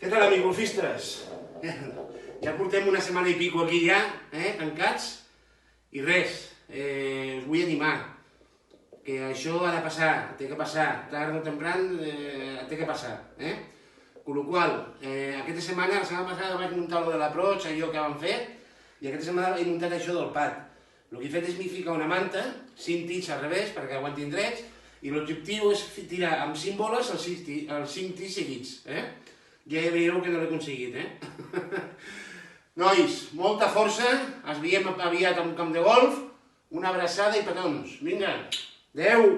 Què tal, amics golfistes? Ja portem una setmana i pico aquí ja, tancats, i res, us vull animar, que això ha de passar, té que passar, tard o tempran, té que passar, Con lo qual, aquesta setmana, la setmana passada vaig muntar lo de l'approach, allò que vam fer, i aquesta setmana he muntat això del pad. El que he fet és ficar una manta, 5 tirs al revés, perquè aguantin drets, i l'objectiu és tirar amb 5 boles els 5 tirs seguits, Ja veieu que no l'he aconseguit, Nois, molta força, ens veiem aviat a un camp de golf, una abraçada i petons. Vinga, adeu!